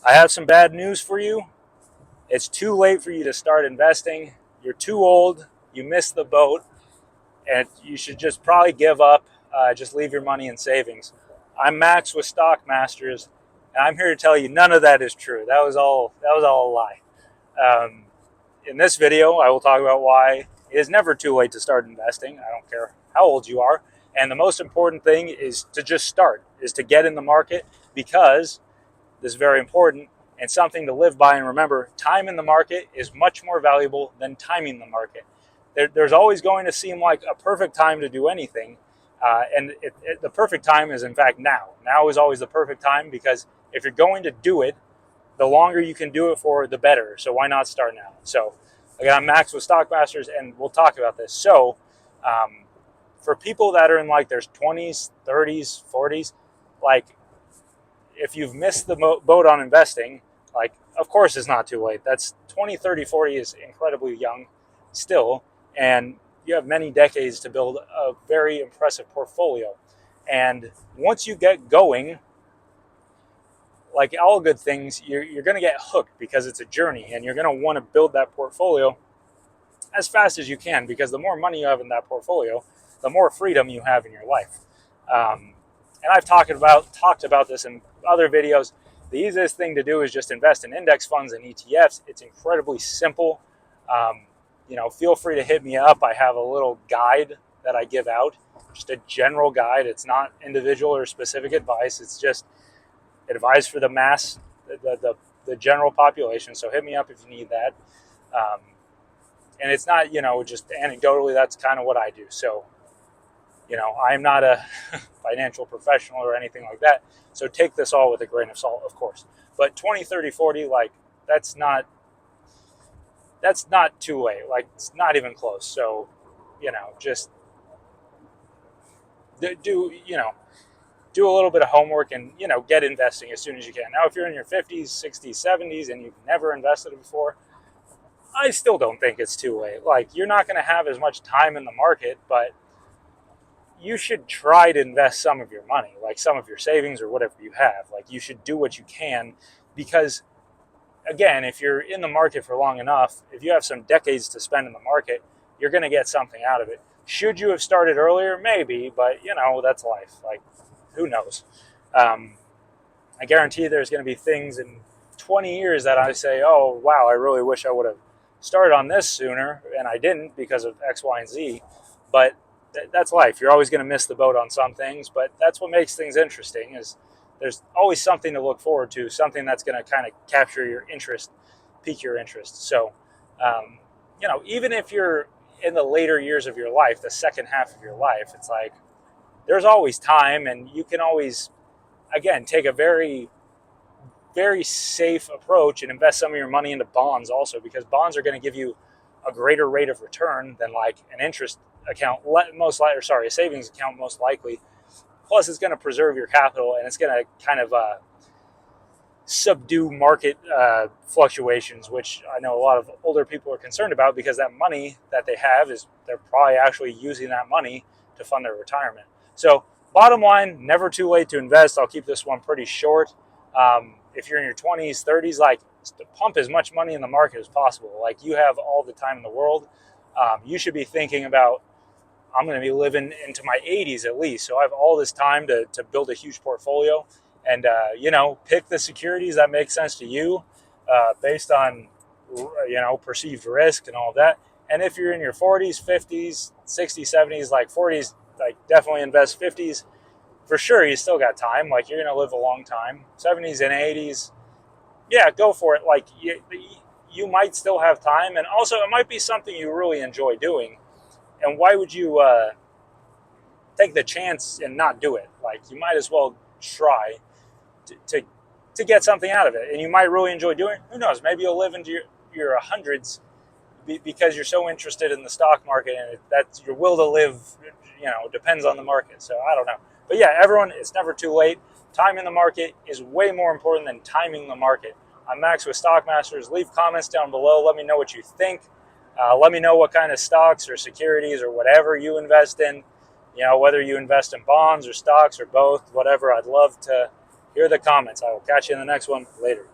I have some bad news for you. It's too late for you to start investing. You're too old. You missed the boat, and you should just probably give up. Just leave your money in savings. I'm Max with Stock Masters, and I'm here to tell you none of that is true. That was all. That was all a lie. Um, in this video, I will talk about why it is never too late to start investing. I don't care how old you are, and the most important thing is to just start. Is to get in the market because this is very important and something to live by and remember. Time in the market is much more valuable than timing the market. There's always going to seem like a perfect time to do anything. The perfect time is, in fact, now. Now is always the perfect time because if you're going to do it, the longer you can do it for, the better. So why not start now? So, again, I'm Max with Stockmasters, and we'll talk about this. So, for people that are in like their 20s, 30s, 40s, like if you've missed the boat on investing, like, of course it's not too late. That's 20, 30, 40 is incredibly young still, and you have many decades to build a very impressive portfolio. And once you get going, like all good things, you're going to get hooked because it's a journey, and you're going to want to build that portfolio as fast as you can because the more money you have in that portfolio, the more freedom you have in your life. And I've talked about this in other videos. The easiest thing to do is just invest in index funds and ETFs. It's incredibly simple. Feel free to hit me up. I have a little guide that I give out, just a general guide. It's not individual or specific advice. It's just advice for the mass, the general population. So hit me up if you need that. And it's not, just anecdotally, that's kind of what I do. So, I'm not a financial professional or anything like that. So take this all with a grain of salt, of course. But 20, 30, 40, like, that's not too late. Like, it's not even close. So, just do a little bit of homework and, get investing as soon as you can. Now, if you're in your 50s, 60s, 70s, and you've never invested before, I still don't think it's too late. Like, you're not going to have as much time in the market, but you should try to invest some of your money, like some of your savings or whatever you have. Like, you should do what you can because, again, if you're in the market for long enough, if you have some decades to spend in the market, you're going to get something out of it. Should you have started earlier? Maybe, but, that's life. Like, who knows? I guarantee there's going to be things in 20 years that I say, oh, wow, I really wish I would have started on this sooner, and I didn't because of X, Y, and Z. But that's life. You're always going to miss the boat on some things, but that's what makes things interesting is there's always something to look forward to, something that's going to kind of capture your interest, pique your interest. So, even if you're in the later years of your life, the second half of your life, it's like there's always time, and you can always, again, take a very, very safe approach and invest some of your money into bonds also, because bonds are going to give you a greater rate of return than like an interest account, a savings account most likely. Plus, it's going to preserve your capital, and it's going to kind of subdue market fluctuations, which I know a lot of older people are concerned about because that money that they have is they're probably actually using that money to fund their retirement. So, bottom line, never too late to invest. I'll keep this one pretty short. If you're in your 20s, 30s, like, to pump as much money in the market as possible. Like, you have all the time in the world. You should be thinking about, I'm going to be living into my 80s at least, so I have all this time to build a huge portfolio and, pick the securities that make sense to you based on, perceived risk and all of that. And if you're in your 40s, 50s, 60s, 70s, like 40s, like, definitely invest. 50s, for sure, you still got time. Like, you're going to live a long time. 70s and 80s, yeah, go for it. Like, you might still have time. And also, it might be something you really enjoy doing. And why would you take the chance and not do it? Like, you might as well try to get something out of it. And you might really enjoy doing it. Who knows? Maybe you'll live into your hundreds because you're so interested in the stock market, and that's your will to live, depends on the market. So I don't know. But yeah, everyone, it's never too late. Time in the market is way more important than timing the market. I'm Max with Stockmasters. Leave comments down below. Let me know what you think. Let me know what kind of stocks or securities or whatever you invest in. Whether you invest in bonds or stocks or both, whatever. I'd love to hear the comments. I will catch you in the next one. Later.